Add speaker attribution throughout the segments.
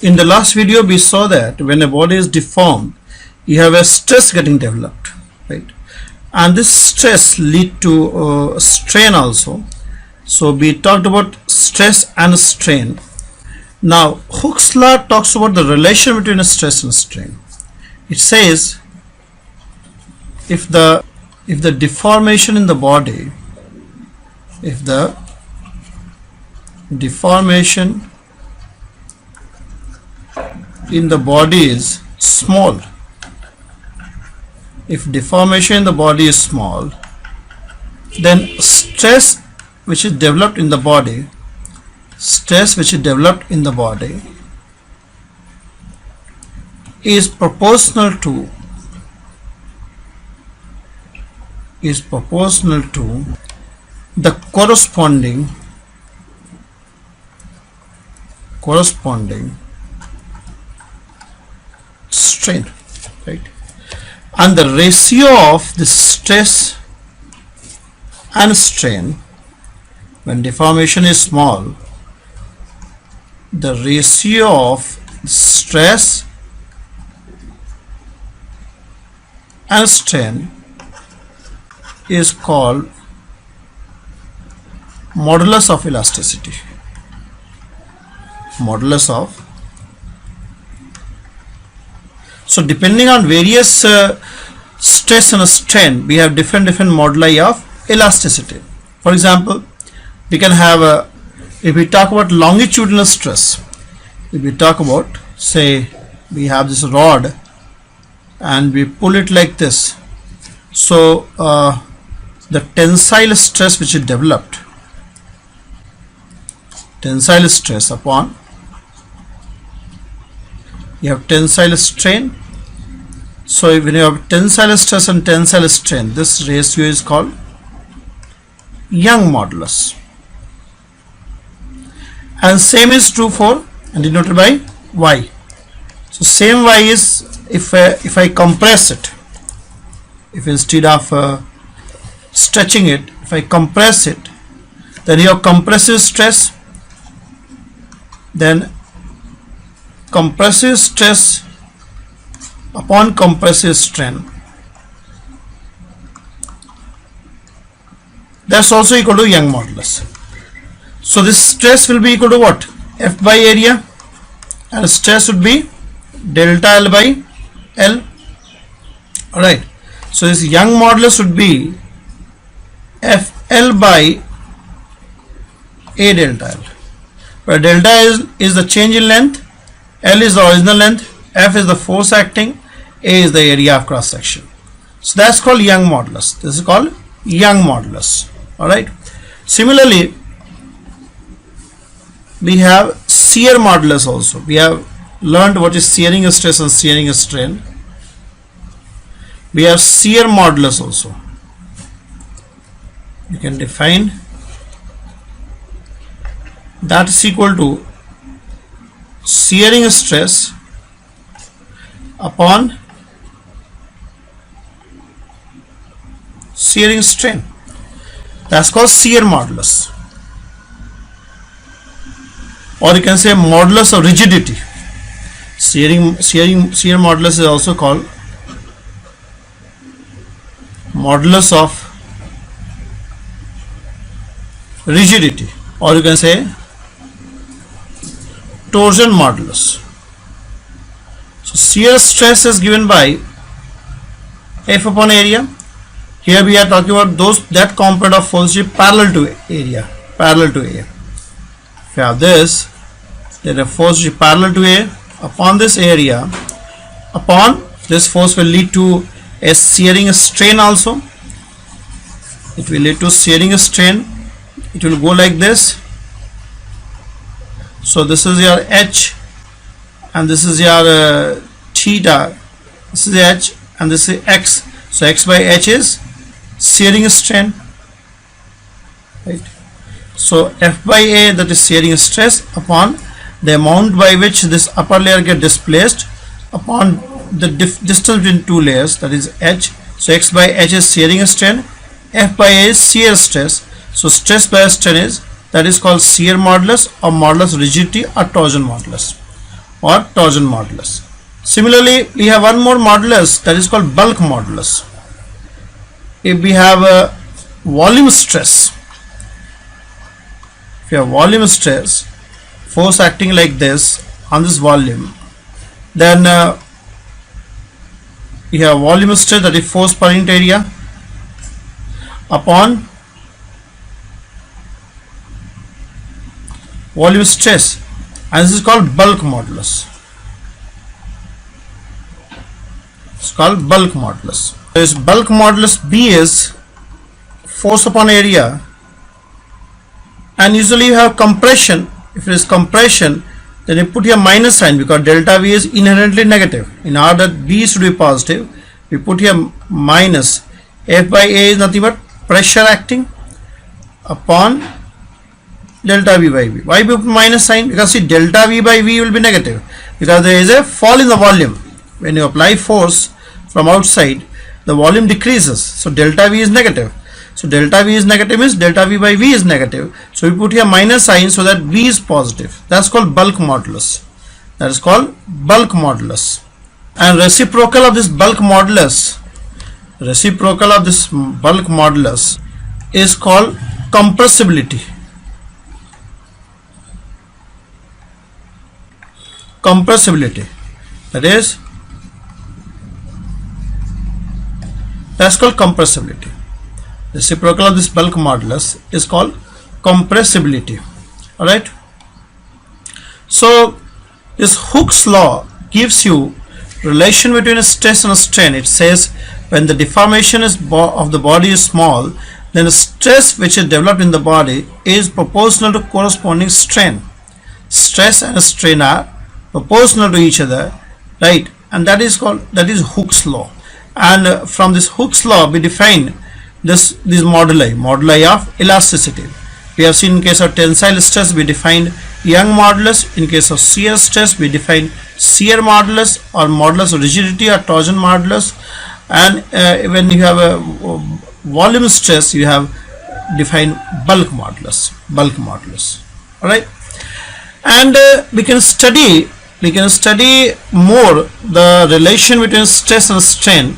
Speaker 1: In the last video we saw that when a body is deformed, you have a stress getting developed, right? And this stress lead to strain also. So we talked about stress and strain. Now Hooke's law talks about the relation between a stress and strain. It says if the deformation in the body, if the deformation in the body is small, if deformation in the body is small, then stress which is developed in the body, is proportional to the corresponding strain, right? And the ratio of the stress and strain when deformation is small, the ratio of stress and strain is called modulus of elasticity. So depending on various stress and strain, we have different moduli of elasticity. For example, we can have if we talk about longitudinal stress, if we talk about, say we have this rod and we pull it like this, so the tensile stress which is developed, tensile stress upon, you have tensile strain. So when you have tensile stress and tensile strain, this ratio is called Young modulus. And same is true for, and denoted by Y. So same Y is if I compress it, if instead of stretching it, if I compress it, then you have compressive stress, then compressive stress upon compressive strain, that's also equal to Young modulus. So this stress will be equal to what? F by area, and stress would be delta L by L. Alright, so this Young modulus would be FL by A delta L, where delta is the change in length, L is the original length, F is the force acting, A is the area of cross section. So that's called Young modulus. This is called Young modulus. Alright. Similarly, we have shear modulus also. We have learned what is shearing stress and shearing strain. We have shear modulus also. You can define that is equal to shearing stress upon shearing strain. That's called shear modulus, or you can say modulus of rigidity. Shear modulus is also called modulus of rigidity, or you can say torsion modulus. So shear stress is given by F upon area. Here we are talking about that component of force parallel to area, parallel to A. If you have this, then a force parallel to A upon this area, upon this force will lead to a shearing strain also. It will lead to shearing strain. It will go like this. So this is your H, and this is your theta. This is H, and this is X. So X by H is shearing strain, right? So F by A, that is shearing stress upon the amount by which this upper layer get displaced upon the distance between two layers, that is H. So X by H is shearing strain, F by A is shear stress. So stress by strain is, that is called shear modulus or modulus rigidity or torsion modulus. or torsion modulus. Similarly, we have one more modulus, that is called bulk modulus. If we have a volume stress, if you have volume stress, force acting like this on this volume, then you have volume stress, that is force per unit area, upon volume stress, and this is called bulk modulus. It's called bulk modulus. This bulk modulus B is force upon area, and usually you have compression. If it is compression, then you put here minus sign because delta V is inherently negative. In order that B should be positive, we put here minus. F by A is nothing but pressure acting upon delta V by V. Why we put minus sign? Because see, delta V by V will be negative because there is a fall in the volume. When you apply force from outside, the volume decreases, so delta V is negative. So delta V is negative means delta V by V is negative. So we put here minus sign so that V is positive. That's called bulk modulus. That is called bulk modulus. And reciprocal of this bulk modulus, is called compressibility. That's called compressibility. Reciprocal of this bulk modulus is called compressibility. Alright. So this Hooke's law gives you relation between a stress and a strain. It says when the deformation of the body is small, then the stress which is developed in the body is proportional to corresponding strain. Stress and strain are proportional to each other, right? And that is Hooke's law. And from this Hooke's law we define these moduli of elasticity. We have seen in case of tensile stress we defined Young modulus. In case of shear stress we define shear modulus or modulus of rigidity or torsion modulus. And when you have a volume stress you have defined bulk modulus. Alright, and we can study more the relation between stress and strain.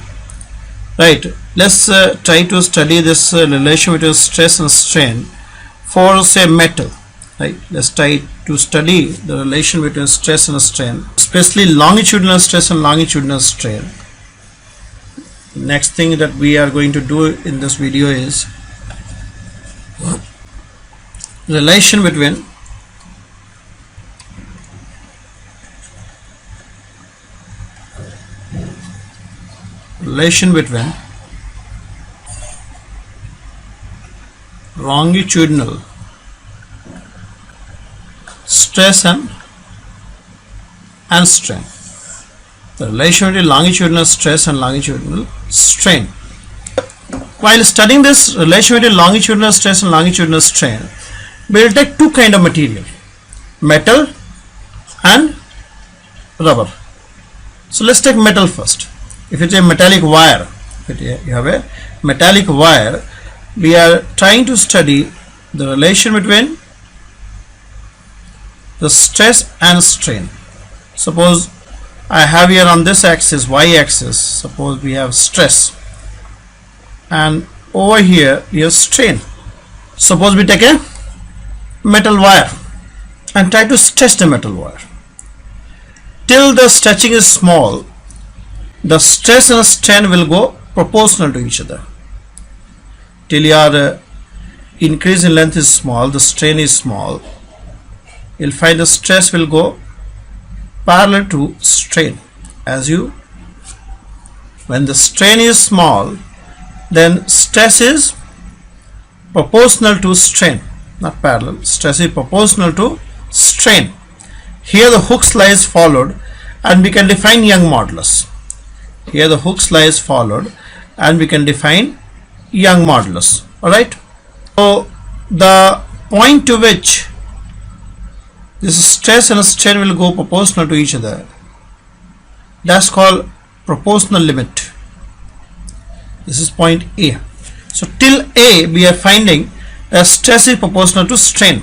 Speaker 1: Right, let's try to study this relation between stress and strain for say metal. Right, let's try to study the relation between stress and strain, especially longitudinal stress and longitudinal strain. Next thing that we are going to do in this video is relation between longitudinal stress and strain. The relation between longitudinal stress and longitudinal strain. While studying this relation between longitudinal stress and longitudinal strain, we will take two kind of material, metal and rubber. So let's take metal first. If it's a metallic wire, you have a metallic wire, we are trying to study the relation between the stress and strain. Suppose I have here on this axis, y axis, suppose we have stress, and over here we have strain. Suppose we take a metal wire and try to stretch the metal wire. Till the stretching is small, the stress and strain will go proportional to each other. Till your increase in length is small, the strain is small, you'll find the stress will go parallel to strain. When the strain is small, then stress is proportional to strain, not parallel. Stress is proportional to strain. Here the Hooke's law is followed and we can define Young modulus. Here the Hooke's law is followed and we can define Young modulus. Alright. So the point to which this stress and strain will go proportional to each other, that's called proportional limit. This is point A. So till A we are finding that stress is proportional to strain.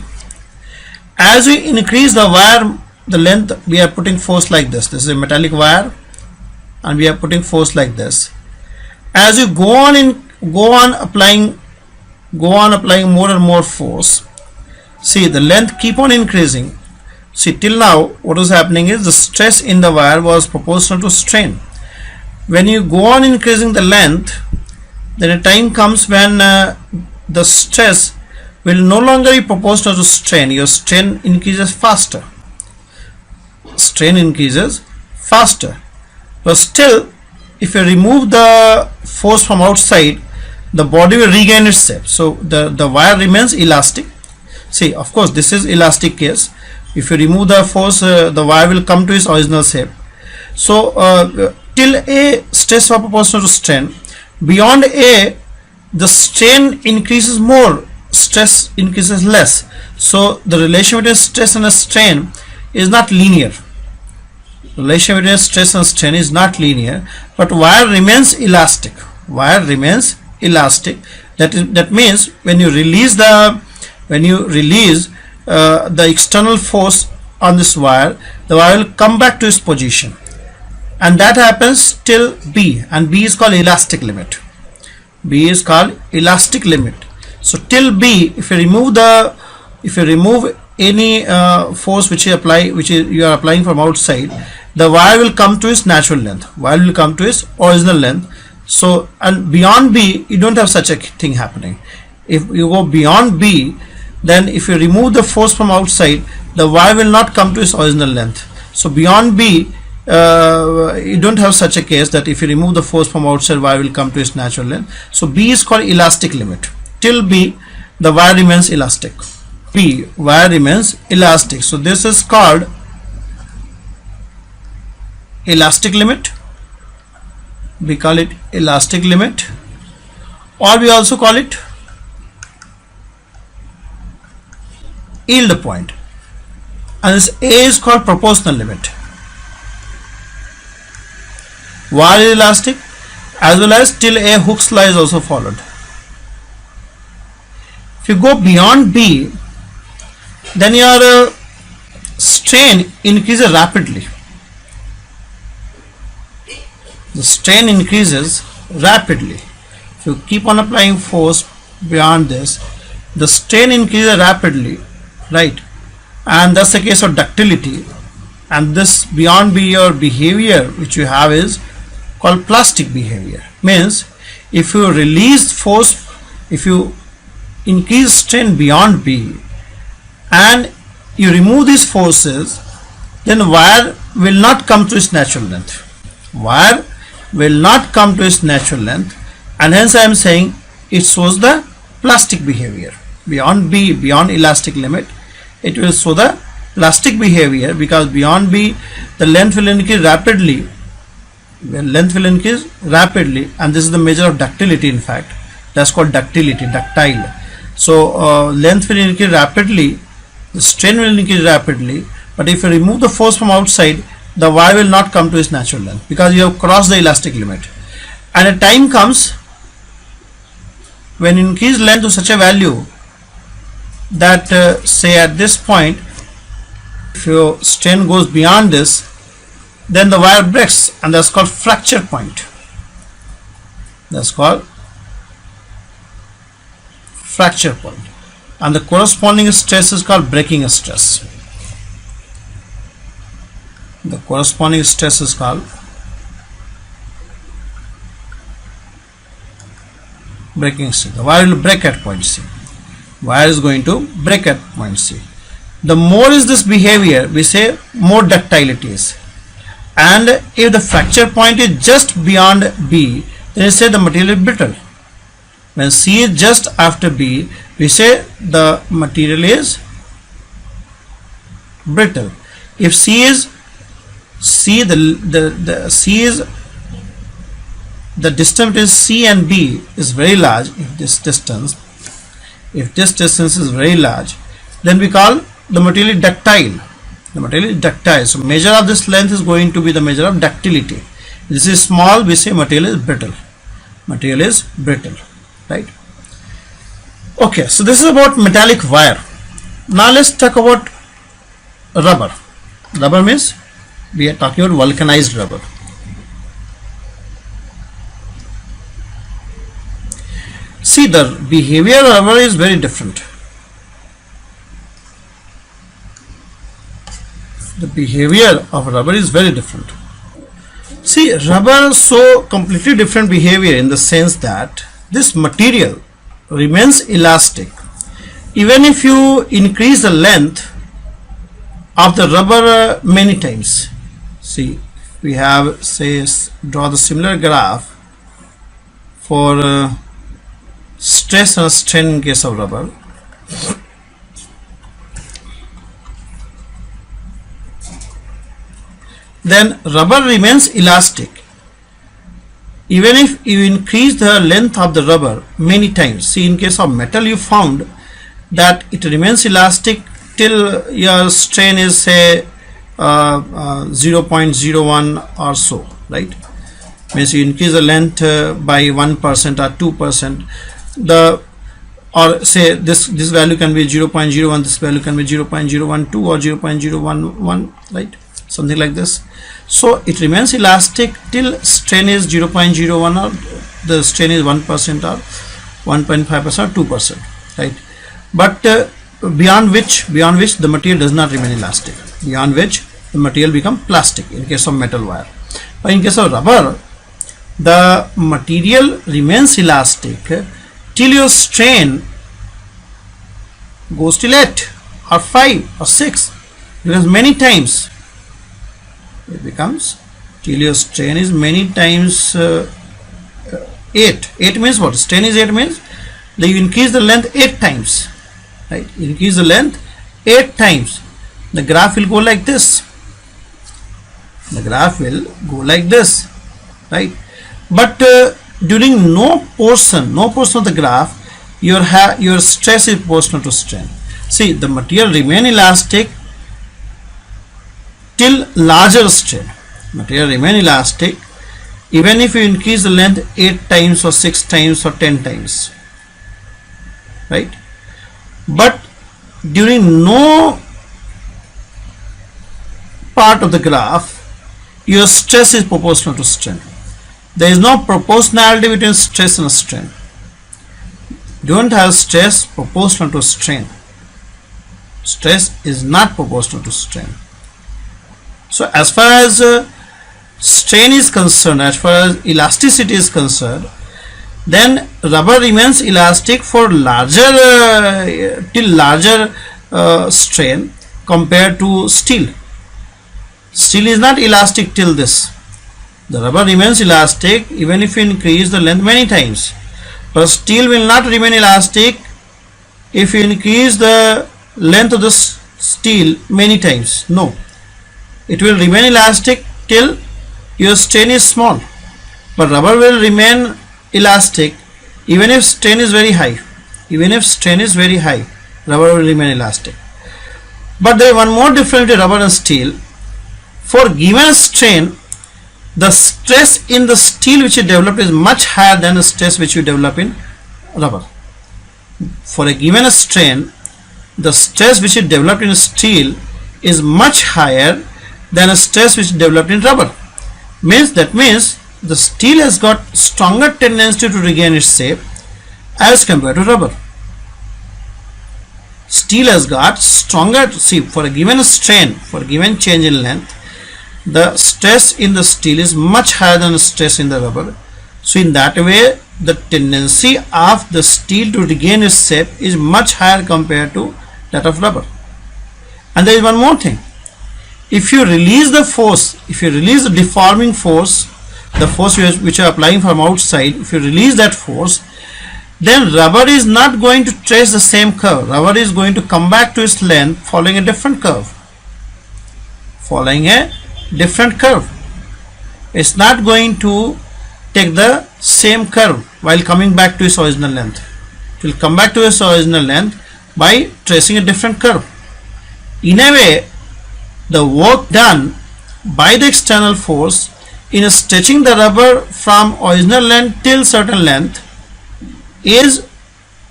Speaker 1: As we increase the wire the length, we are putting force like this. This is a metallic wire and we are putting force like this. As you go on applying more and more force, see the length keep on increasing. See, till now what is happening is the stress in the wire was proportional to strain. When you go on increasing the length, then a time comes when the stress will no longer be proportional to strain. Your strain increases faster. Strain increases faster. But still, if you remove the force from outside, the body will regain its shape. So the wire remains elastic. See, of course, this is elastic case. If you remove the force, the wire will come to its original shape. So till A, stress are proportional to strain. Beyond A, the strain increases more, stress increases less. So the relation between stress and strain is not linear. Relation between stress and strain is not linear, but wire remains elastic. Wire remains elastic. That means when you release the external force on this wire, the wire will come back to its position, and that happens till B, and B is called elastic limit. B is called elastic limit. So till B, if you remove any force which you are applying from outside, the wire will come to its natural length. Wire will come to its original length. So, and beyond B, you don't have such a thing happening. If you go beyond B, then if you remove the force from outside, the wire will not come to its original length. So beyond B, you don't have such a case that if you remove the force from outside, wire will come to its natural length. So B is called elastic limit. Till B, the wire remains elastic. B, wire remains elastic. So this is called elastic limit. We call it elastic limit, or we also call it yield point, and this A is called proportional limit. Wire is elastic, as well as till A, Hooke's law is also followed. If you go beyond B, then your strain increases rapidly. The strain increases rapidly. If you keep on applying force beyond this, the strain increases rapidly, right? And that's the case of ductility. And this beyond B, your behavior which you have is called plastic behavior. Means if you release force, if you increase strain beyond B and you remove these forces, then wire will not come to its natural length. Wire will not come to its natural length, and hence I am saying it shows the plastic behavior. Beyond B, beyond elastic limit, it will show the plastic behavior, because beyond B the length will increase rapidly. The length will increase rapidly, and this is the measure of ductility. In fact, that's called ductility, ductile. So length will increase rapidly, the strain will increase rapidly, but if you remove the force from outside, the wire will not come to its natural length, because you have crossed the elastic limit. And a time comes when you increase length to such a value that say at this point, if your strain goes beyond this, then the wire breaks, and that's called fracture point. That's called fracture point, and the corresponding stress is called breaking stress. The corresponding stress is called breaking stress. The wire will break at point C. Wire is going to break at point C. The more is this behavior, we say more ductility is. And if the fracture point is just beyond B, then we say the material is brittle. When C is just after B, we say the material is brittle. If C is the distance between C and B is very large, if this distance is very large, then we call the material ductile. The material is ductile. So measure of this length is going to be the measure of ductility. This is small, we say material is brittle. Material is brittle, right? Okay, so this is about metallic wire. Now let's talk about rubber. Rubber means we are talking about vulcanized rubber. See, the behavior of rubber is very different. The behavior of rubber is very different. See, rubber show completely different behavior in the sense that this material remains elastic even if you increase the length of the rubber many times. See, we have, say, draw the similar graph for stress and strain in case of rubber. Then rubber remains elastic even if you increase the length of the rubber many times. See, in case of metal you found that it remains elastic till your strain is, say, 0.01 or so, right? Means you increase the length by 1% or 2%, or say this value can be 0.01, this value can be 0.012 or 0.011, right? Something like this. So it remains elastic till strain is 0.01 or the strain is 1% or 1.5% or 2%, right? But beyond which the material does not remain elastic, beyond which the material become plastic in case of metal wire. But in case of rubber, the material remains elastic till your strain goes till 8 or 5 or 6, because many times it becomes till your strain is many times 8. 8 means what? Strain is 8 means that you increase the length 8 times, right? Increase the length 8 times. The graph will go like this. The graph will go like this, right? But during no portion of the graph, your stress is proportional to strain. See, the material remain elastic till larger strain. Material remain elastic even if you increase the length 8 times or 6 times or 10 times, right? But during no part of the graph, your stress is proportional to strain. There is no proportionality between stress and strain. Don't have stress proportional to strain. Stress is not proportional to strain. So as far as strain is concerned, as far as elasticity is concerned, then rubber remains elastic for till larger strain compared to steel. Steel is not elastic till this. The rubber remains elastic even if you increase the length many times, but steel will not remain elastic if you increase the length of the steel many times. No, it will remain elastic till your strain is small, but rubber will remain elastic even if strain is very high. Even if strain is very high, rubber will remain elastic. But there is one more difference between rubber and steel. For given strain, the stress in the steel which you develop is much higher than the stress which you develop in rubber. For a given strain, the stress which you developed in steel is much higher than a stress which is developed in rubber. That means the steel has got stronger tendency to regain its shape as compared to rubber. Steel has got stronger, see, for a given strain, for a given change in length, the stress in the steel is much higher than the stress in the rubber. So in that way, the tendency of the steel to regain its shape is much higher compared to that of rubber. And there is one more thing. If you release the force, if you release the deforming force, the force which you are applying from outside, if you release that force, then rubber is not going to trace the same curve. Rubber is going to come back to its length following a different curve. Following a different curve. It's not going to take the same curve while coming back to its original length. It will come back to its original length by tracing a different curve. In a way, the work done by the external force in stretching the rubber from original length till certain length is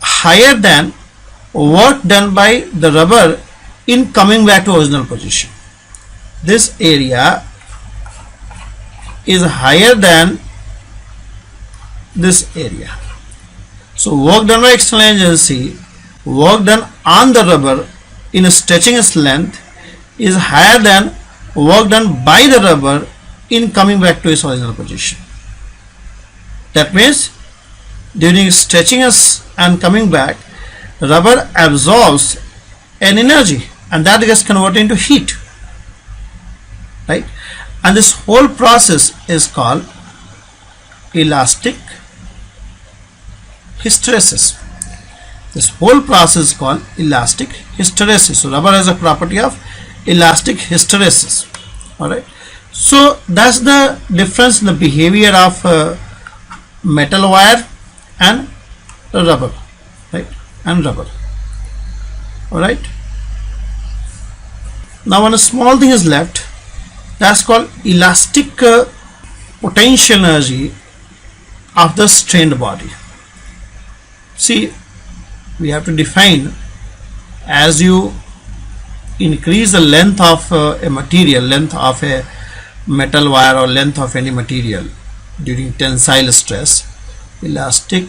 Speaker 1: higher than work done by the rubber in coming back to original position. this area is higher than this area. So work done by external agency, work done on the rubber in stretching its length is higher than work done by the rubber in coming back to its original position. That means during stretching and coming back, rubber absorbs an energy and that gets converted into heat, right? And this whole process is called elastic hysteresis. This whole process is called elastic hysteresis. So rubber has a property of elastic hysteresis. Alright. So that's the difference in the behavior of metal wire and rubber, right? And rubber. Alright. Now one small thing is left, that's called elastic potential energy of the strained body. See, we have to define, as you increase the length of a material, length of a metal wire or length of any material during tensile stress, elastic,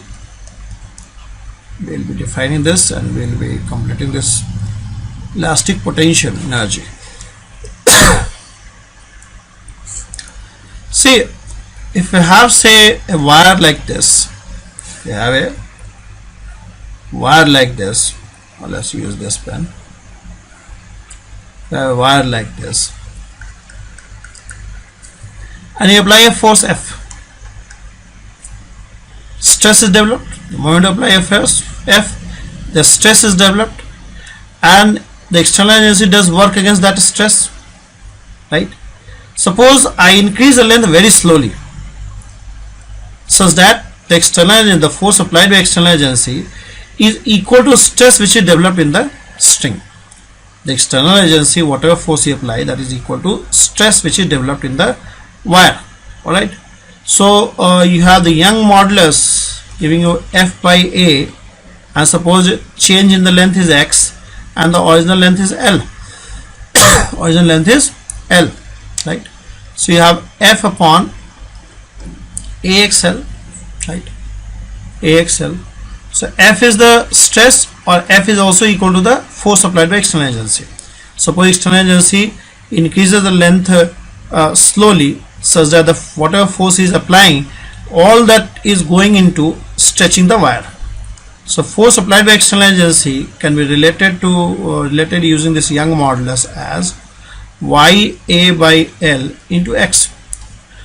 Speaker 1: we will be defining this and we will be completing this elastic potential energy. See, if we have, say, a wire like this, we have a wire like this, or let's use this pen. We have a wire like this, and you apply a force F. Stress is developed. The moment you apply a force F, the stress is developed, and the external agency does work against that stress, right? Suppose I increase the length very slowly, such that the external agency, the force applied by external agency is equal to stress which is developed in the string. The external agency, whatever force you apply, that is equal to stress which is developed in the wire. Alright. So you have the Young modulus giving you F by A, and suppose change in the length is X and the original length is L. Original length is L, right? So you have F upon AXL, right? AXL. So F is the stress, or F is also equal to the force applied by external agency. Suppose external agency increases the length slowly, such that the whatever force is applying, all that is going into stretching the wire. So force applied by external agency can be related using this Young modulus as YA by L into X.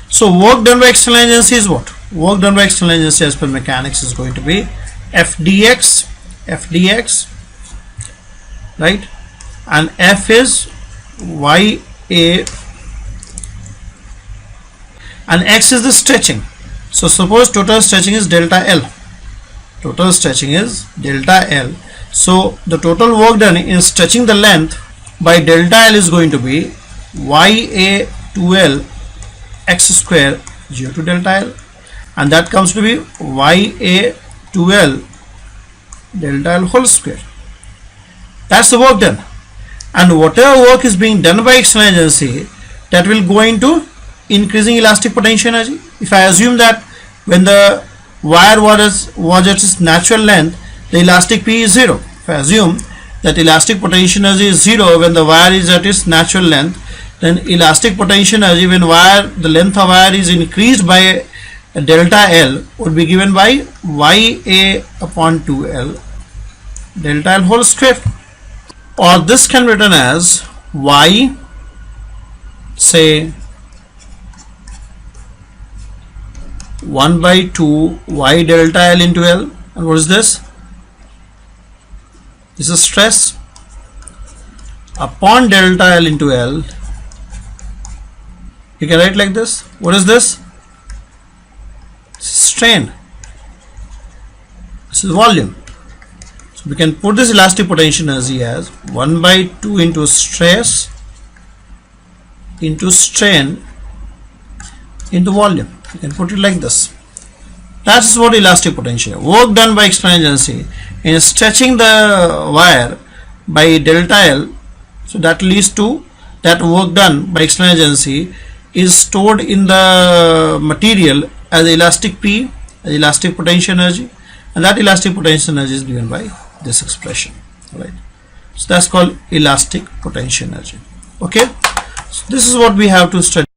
Speaker 1: So work done by external agency is what? Work done by external agency as per mechanics is going to be FDX, right? And F is YA, and X is the stretching. So suppose total stretching is delta L. Total stretching is delta L. So the total work done in stretching the length by delta L is going to be YA 2L X square due to delta L, and that comes to be YA 2L delta L whole square. That's the work done, and whatever work is being done by external agency, that will go into increasing elastic potential energy. If I assume that when the wire was at its natural length, the elastic P is 0. If I assume that elastic potential energy is 0 when the wire is at its natural length, then elastic potential energy when the length of wire is increased by delta L would be given by YA upon 2L delta L whole square. Or this can be written as Y, say 1 by 2 Y delta L into L. And what is this? This is stress upon delta L into L. You can write like this. What is this? Strain. This is volume. So we can put this elastic potential energy as 1 by 2 into stress into strain into volume. You can put it like this. That's what elastic potential. Work done by external agency in stretching the wire by delta L, so that leads to that work done by external agency is stored in the material as elastic P, as elastic potential energy, and that elastic potential energy is given by this expression, right? So that's called elastic potential energy. Okay, so this is what we have to study.